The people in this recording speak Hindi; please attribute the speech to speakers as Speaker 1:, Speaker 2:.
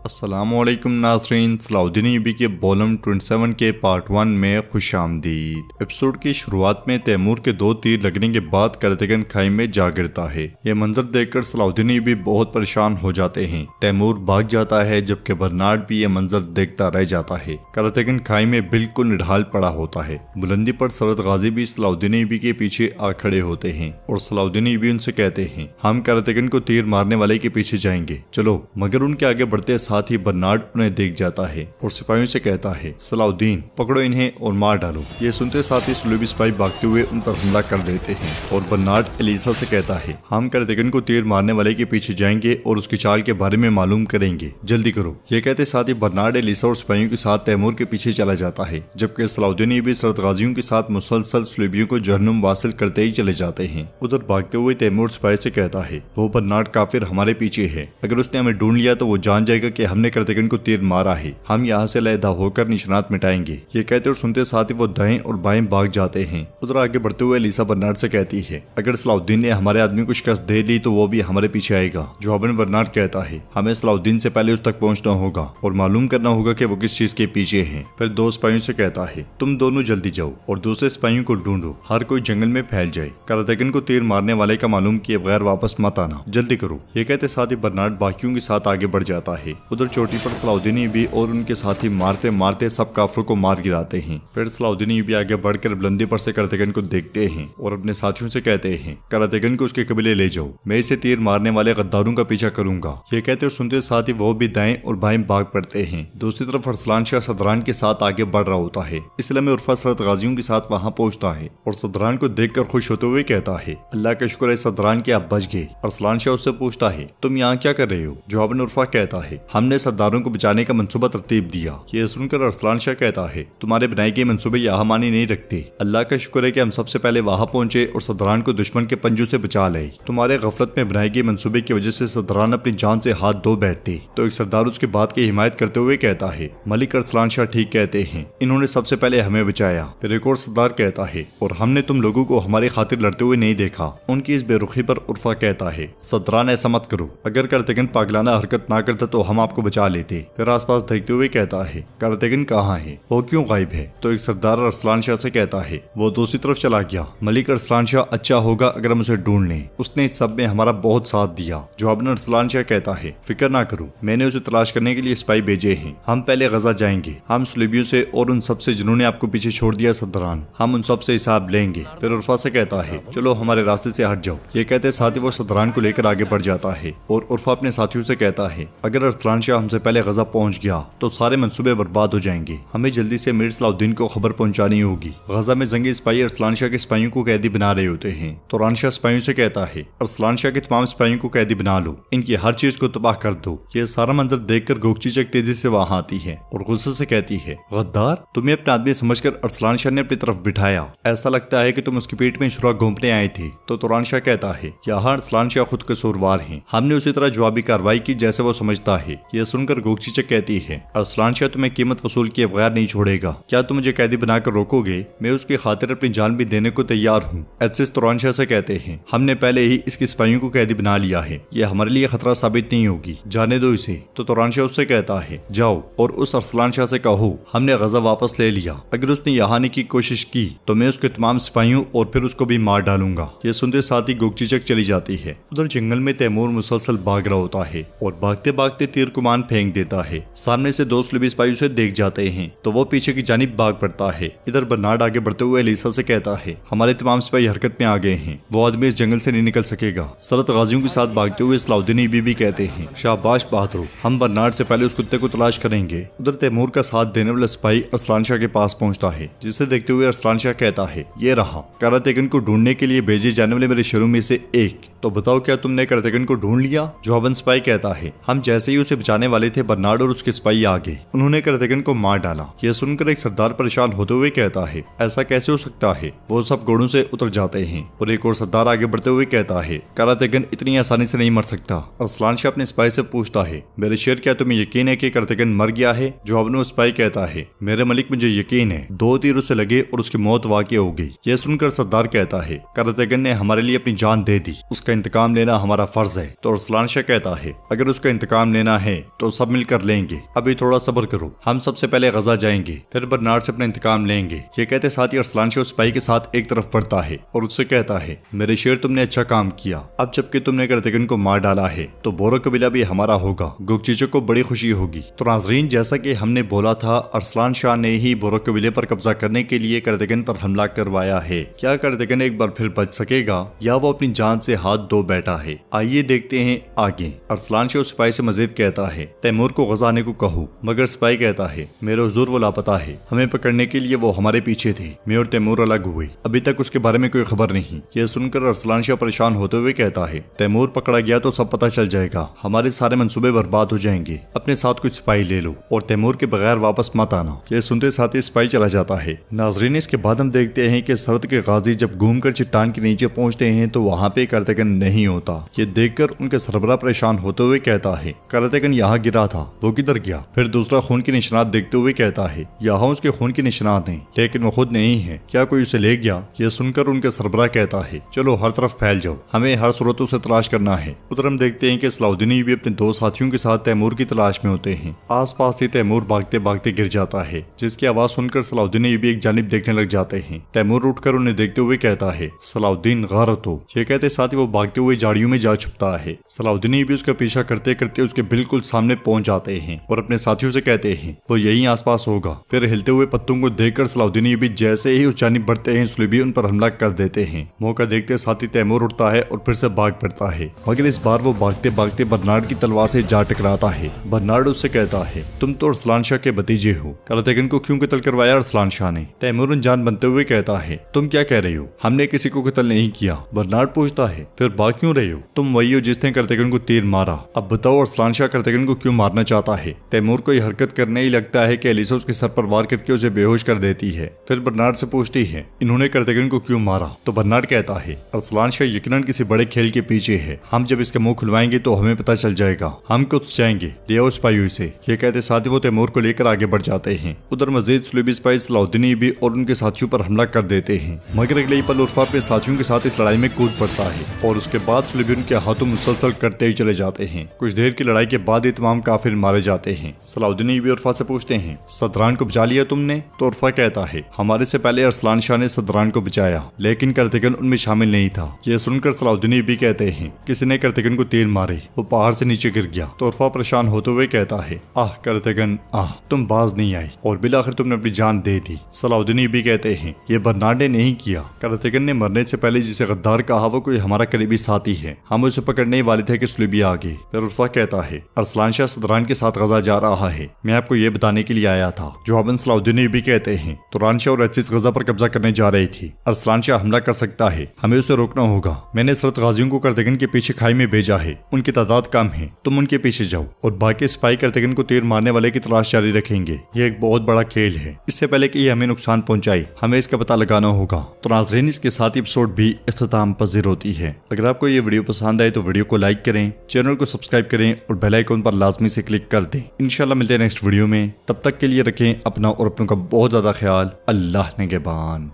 Speaker 1: अस्सलामुअलैकुम नाज़रीन, सलाउद्दीन अय्यूबी के वॉल्यूम 27 के पार्ट 1 में खुशामदीद। एपिसोड की शुरुआत में तैमूर के 2 तीर लगने के बाद करातेगन खाई में जा गिरता है। यह मंजर देखकर सलाउद्दीन अय्यूबी बहुत परेशान हो जाते हैं। तैमूर भाग जाता है जबकि बर्नार्ड भी यह मंजर देखता रह जाता है। करातेगन खाई में बिल्कुल निढाल पड़ा होता है। बुलंदी पर सरद गाजी भी सलाउद्दीन अय्यूबी के पीछे आ खड़े होते हैं और सलाउद्दीन अय्यूबी उनसे कहते हैं, हम करातेगन को तीर मारने वाले के पीछे जाएंगे, चलो। मगर उनके आगे बढ़ते साथ ही बर्नार्ड उन्हें देख जाता है और सिपाहियों से कहता है, सलाउद्दीन पकड़ो इन्हें और मार डालो। ये सुनते साथ ही सलूबी सिपाही भागते हुए उन पर हमला कर देते हैं और बर्नार्ड एलिसा से कहता है, हम करातेगन को तीर मारने वाले के पीछे जाएंगे और उसकी चाल के बारे में मालूम करेंगे, जल्दी करो। ये कहते साथ ही बर्नार्ड एलिसा और सिपाहियों के साथ तैमूर के पीछे चला जाता है, जबकि सलाउद्दीन अय्यूबी सरद गाजियों के साथ मुसलसल सलूबियों को जहन्नुम वासिल करते ही चले जाते हैं। उधर भागते हुए तैमूर सिपाही से कहता है, वो बर्नार्ड काफिर हमारे पीछे है, अगर उसने हमें ढूंढ लिया तो वो जान जाएगा कि हमने करातेगन को तीर मारा है। हम यहाँ से अलहदा होकर निशानात मिटाएंगे। ये कहते और सुनते साथ ही वो दाएं और बाएं भाग जाते हैं। उधर आगे बढ़ते हुए एलिसा बर्नार्ड से कहती है, अगर सलाउद्दीन ने हमारे आदमी को शिकस्त दे दी तो वो भी हमारे पीछे आएगा। जवाबन बर्नार्ड कहता है, हमें सलाउद्दीन से पहले उस तक पहुंचना होगा और मालूम करना होगा कि वो किस चीज के पीछे है। फिर 2 सिपाहियों से कहता है, तुम दोनों जल्दी जाओ और दूसरे सिपाहियों को ढूंढो, हर कोई जंगल में फैल जाए। करातेगन को तीर मारने वाले का मालूम किए बगैर वापस मत आना, जल्दी करो। ये कहते साथ ही बर्नार्ड बाकियों के साथ आगे बढ़ जाता है। उधर चोटी पर सलाउद्दीन अय्यूबी और उनके साथी मारते मारते सब काफिरों को मार गिराते हैं। फिर सलाउद्दीन अय्यूबी आगे बढ़कर बुलंदी पर से करातेगन को देखते हैं और अपने साथियों से कहते हैं, करातेगन को उसके कबीले ले जाओ, मैं इसे तीर मारने वाले गद्दारों का पीछा करूंगा। ये कहते और सुनते साथ ही वो भी दाएं और बाएं भाग पड़ते हैं। दूसरी तरफ अरसलान शाह सदरान के साथ आगे बढ़ रहा होता है। इसलिए में उर्फा सरद गाजियों के साथ वहां पहुंचता है और सदरान को देखकर खुश होते हुए कहता है, अल्लाह का शुक्र है सदरान के आप बच गए। अरसलान शाह उससे पूछता है, तुम यहाँ क्या कर रहे हो? जवाबन उर्फा कहता है, हमने सरदारों को बचाने का मंसूबा तरतीब दिया। ये सुनकर अरसलान शाह कहता है, तुम्हारे बनाए गए मंसूबे यहाँ मानी नहीं रखते। अल्लाह का शुक्र है कि हम सबसे पहले वहां पहुंचे और सदरान को दुश्मन के पंजों से बचा लाए। तुम्हारे गफलत में बनाए गए मंसूबे की वजह से सदरान अपनी जान से हाथ धो बैठते। तो एक सरदार उसके बात की हिमायत करते हुए कहता है, मलिक अरसलान शाह ठीक कहते हैं, इन्होंने सबसे पहले हमें बचाया। फिर एक और सरदार कहता है, और हमने तुम लोगों को हमारी खातिर लड़ते हुए नहीं देखा। उनकी इस बेरुखी पर उर्फा कहता है, सदरान ऐसा मत करो, अगर करातेगन पागलाना हरकत ना करता तो हम आपको बचा लेते। फिर आसपास देखते हुए कहता है, करातेगन कहाँ है, वो क्यों गायब है? तो एक सरदार अरसलान शाह से कहता है, वो दूसरी तरफ चला गया। मलिक अरसलान शाह अच्छा होगा अगर हम उसे ढूंढ लें, उसने इस सब में हमारा बहुत साथ दिया। जवाब में अरसलान शाह कहता है, फिक्र ना करो, मैंने उसे तलाश करने के लिए सिपाही भेजे हैं। हम पहले गजा जाएंगे, हम सलूबियों से और उन सबसे जिन्होंने आपको पीछे छोड़ दिया सदरान, हम उन सबसे हिसाब लेंगे। फिर उर्फा से कहता है, चलो हमारे रास्ते से हट जाओ। ये कहते साथ ही वो सदरान को लेकर आगे बढ़ जाता है और उर्फा अपने साथियों से कहता है, अगर अरसलान शाह हमसे पहले गजा पहुंच गया तो सारे मंसूबे बर्बाद हो जाएंगे। हमें जल्दी से मीर सलाउद्दीन को खबर पहुंचानी होगी। गजा में जंगी सिपाही अरसलान शाह के सिपाहियों को कैदी बना रहे होते हैं। तो रान शाह सिपाहियों से कहता है, अरसलान शाह के तमाम सिपाहियों को कैदी बना लो, इनकी हर चीज को तबाह कर दो। ये सारा मंजर देखकर गोगचीचक तेजी से वहां आती है और गुस्से से कहती है, गद्दार, तुम्हें अपने आदमी समझकर अरसलान शाह ने अपनी तरफ बिठाया, ऐसा लगता है कि तुम उसकी पीठ में शुरा घोंपने आए थे। तो तुरान शाह कहता है, यहाँ अरसलान शाह खुद कसूरवार हैं, हमने उसी तरह जवाबी कार्रवाई की जैसे वो समझता है। यह सुनकर गोगचीचक कहती है, अरसलान शाह तुम्हें कीमत वसूल किए बगैर नहीं छोड़ेगा, क्या तुम मुझे कैदी बनाकर रोकोगे? मैं उसकी खातिर अपनी जान भी देने को तैयार हूँ। एसिस तुरान शाह से कहते हैं, हमने पहले ही इसके सिपाहियों को कैदी बना लिया है, यह हमारे लिए खतरा साबित नहीं होगी, जाने दो इसे। तो तुरान शाह उससे कहता है, जाओ और उस अरसलान शाह से कहो हमने गजा वापस ले लिया, अगर उसने यहाँ आने की कोशिश की तो मैं उसके तमाम सिपाहियों और फिर उसको भी मार डालूंगा। ये सुनते साथ ही गोगचीचक चली जाती है। उधर जंगल में तैमूर मुसलसल भाग रहा होता है और भागते भागते तीर कमान फेंक देता है। सामने से 2 सलूबी सिपाही उसे देख जाते हैं तो वो पीछे की जानिब भाग पड़ता है। इधर बर्नार्ड आगे बढ़ते हुए एलिसा से कहता है, हमारे तमाम सिपाही हरकत में आ गए हैं, वो आदमी इस जंगल से नहीं निकल सकेगा। सरद गाजियों के साथ भागते हुए सलाउद्दीन अय्यूबी भी कहते हैं, शाबाश बहादुर, हम बर्नार्ड से पहले उस कुत्ते को तलाश करेंगे। उधर तैमूर का साथ देने वाला सिपाही अरसलान शाह के पास पहुंचता है, जिसे देखते हुए अरसलान शाह कहता है, ये रहा करातेगन को ढूंढने के लिए भेजे जाने वाले मेरे शरों में से एक। तो बताओ क्या तुमने करातेगन को ढूंढ लिया? जवाबन सिपाही कहता है, हम जैसे ही उसे बचाने वाले थे बर्नार्ड और उसके सिपाही आ गए, उन्होंने करातेगन को मार डाला। यह सुनकर एक सरदार परेशान होते हुए कहता है, ऐसा कैसे हो सकता है? वो सब घोड़ों से उतर जाते हैं और एक और सरदार आगे बढ़ते हुए कहता है, करातेगन इतनी आसानी से नहीं मर सकता। अरसलान शाह अपने सिपाही से पूछता है, मेरे शेर क्या तुम्हें यकीन है कि करातेगन मर गया है? जवाब में सिपाही कहता है, मेरे मलिक मुझे यकीन है, 2 तीर उसे लगे और उसकी मौत वाक़ई हो गई। यह सुनकर सरदार कहता है, करातेगन ने हमारे लिए अपनी जान दे दी, उसका उसका इंतकाम लेना हमारा फर्ज है। तो अरसलान शाह कहता है अगर उसका इंतकाम लेना है तो सब मिलकर लेंगे, अभी थोड़ा सब्र करो, हम सबसे पहले गजा जाएंगे, फिर बर्नार्ड से अपना इंतकाम लेंगे। ये कहते साथ ही अरसलान शाह उस सिपाही के साथ एक तरफ बढ़ता है और उससे कहता है मेरे शेर तुमने अच्छा काम किया, अब जबकि तुमने कर्तगन को मार डाला है तो बोरो कबीला भी हमारा होगा, गुकचीचो को बड़ी खुशी होगी। तो नाजरीन जैसा कि हमने बोला था अरसलान शाह ने ही बोरो कबीले पर कब्जा करने के लिए कर्तगन पर हमला करवाया है। क्या कर्तगन एक बार फिर बच सकेगा या वो अपनी जान से हाथ धो बैठा है? आइए देखते हैं आगे। अरसलान शाह उस सिपाही से मजीद कहता है तैमूर को गजा आने को कहो, मगर सिपाही कहता है मेरे हुजूर वो लापता है, हमें पकड़ने के लिए वो हमारे पीछे थे, मैं और तैमूर अलग हुए, अभी तक उसके बारे में कोई खबर नहीं। यह सुनकर अरसलान शाह परेशान होते हुए कहता है तैमूर पकड़ा गया तो सब पता चल जाएगा, हमारे सारे मंसूबे बर्बाद हो जाएंगे, अपने साथ कुछ सिपाही ले लो और तैमूर के बगैर वापस मत आना। यह सुनते साथ ही सिपाही चला जाता है। नाजरीन इसके बाद हम देखते हैं कि सरहद के गाजी जब घूमकर चट्टान के नीचे पहुंचते हैं तो वहाँ पे कर्तगन नहीं होता। ये देखकर उनके सरबराह परेशान होते हुए कहता है कर्तगन यहाँ गिरा था, वो किधर गया? फिर दूसरा खून के निशानात देखते हुए कहता है यहाँ उसके खून के निशानात हैं, लेकिन वो खुद नहीं है, क्या कोई उसे ले गया? ये सुनकर उनके सरबराह कहता है चलो हर तरफ फैल जाओ, हमें हर सूरतों से तलाश करना है। उधर हम देखते हैं कि सलाउद्दीन भी अपने दो साथियों के साथ तैमूर की तलाश में होते हैं। आसपास ही तैमूर भागते भागते गिर जाता है, जिसकी आवाज सुनकर सलाउद्दीन भी एक जानिब देखने लग जाते हैं। तैमूर उठकर उन्हें देखते हुए कहता है सलाउद्दीन गारत हो। ये कहते साथ ही वो भागते हुए झाड़ियों में जा छुपता है। सलाउद्दीन भी उसका पीछा करते करते उसके बिल्कुल सामने पहुंच जाते हैं और अपने साथियों से कहते हैं वो यहीं आसपास होगा। फिर हिलते हुए पत्तों को देखकर सलाउद्दीन भी जैसे ही उस जानिब बढ़ते हैं सुलेबी उन पर हमला कर देते हैं। मौका देखते साथ ही तैमूर उठता है और फिर से भाग पड़ता है, मगर इस बार वो भागते भागते बर्नार्ड की तलवार से जा टकराता है। बर्नार्ड उससे कहता है तुम तो अरसलान शाह के भतीजे हो, कर्तगन को क्यों कत्ल करवाया अरसलान शाह ने? तैमूर अनजान बनते हुए कहता है तुम क्या कह रहे हो, हमने किसी को कत्ल नहीं किया। बर्नार्ड पूछता है फिर भाग क्यों रहे हो? तुम वही हो जिसने कर्तगन को तीर मारा, अब बताओ अरसलान शाह कर्तगन को क्यों मारना चाहता है? तैमूर को यह हरकत करने ही लगता है कि एलिसा उसके सर पर वार करके उसे बेहोश कर देती है। फिर बर्नार्ड से पूछती है इन्होंने कर्तगन को क्यों मारा? तो बर्नार्ड कहता है अरसलान शाह यकीनन किसी बड़े खेल के पीछे है, हम जब इसका मुंह खुलवाएंगे तो हमें पता चल जाएगा, हम कुछ जाएंगे, ले आओ सिपाहियों से। ये कहते साथ ही वो तैमूर को लेकर आगे बढ़ जाते हैं। उधर मजीद सुलेबी सिपाही सलाउद्दीन भी और उनके साथियों पर हमला कर देते हैं, मगर अगले ही पल उर्फा अपने साथियों के साथ इस लड़ाई में कूद पड़ता है और उसके बाद सुलेबी उनके हाथों मुसलसल करते ही चले जाते हैं। कुछ देर की लड़ाई के बाद ये तमाम काफिर मारे जाते हैं। सलाउद्दीन भी उर्फा से पूछते हैं सदरान को बचा लिया तुमने? तो उर्फा कहता है हमारे से पहले अरसलान शाह ने सदरान को बचाया, लेकिन कर्तगन उनमें शामिल नहीं था। यह सुनकर सलाउद्दीन भी कहते हैं किसी ने कर्तगन को तीर मारे, वो पहाड़ से नीचे गिर गया। तो उर्फा परेशान होते हुए कहता है आह कर्तगन आह, तुम बाज नहीं आई और बिलाखिर तुमने अपनी जान दे दी। सलाउद्दीन भी कहते हैं ये बर्नार्ड ने नहीं किया, कर्तगन ने मरने से पहले जिसे गद्दार कहा वो कोई हमारा करीबी साथी है, हम उसे पकड़ने वाले थे कि सुलेबी आ गई। फिर उर्फा कहता है अरसलान शाह सदरान के साथ गजा जा रहा है, मैं आपको ये बताने के लिए आया था। जवाबन सलाउद्दीन भी कहते हैं तुरान शाह और अजीज गजा पर कब्जा करने जा रही थी, अरसलान शाह हमला कर सकता है, हमें उसे रोकना होगा। मैंने सरत गाजियों को कर्तगन के पीछे खाई में भेजा है, उनकी तादाद कम है, तुम उनके पीछे जाओ और बाकी सिपाही कर्तगन को तीर मारने वाले की तलाश जारी रखेंगे। ये एक बहुत बड़ा खेल है, इससे पहले कि ये हमें नुकसान पहुंचाए हमें इसका पता लगाना होगा। तो नाज़रीन इसके साथ ही एपिसोड भी इख्तिताम पजीर होती है। अगर आपको ये वीडियो पसंद आए तो वीडियो को लाइक करें, चैनल को सब्सक्राइब करें और बेल आइकन पर लाजमी से क्लिक कर दें। इंशाल्लाह मिलते हैं नेक्स्ट वीडियो में, तब तक के लिए रखें अपना और अपनों का बहुत ज्यादा ख्याल। अल्लाह निगहबान।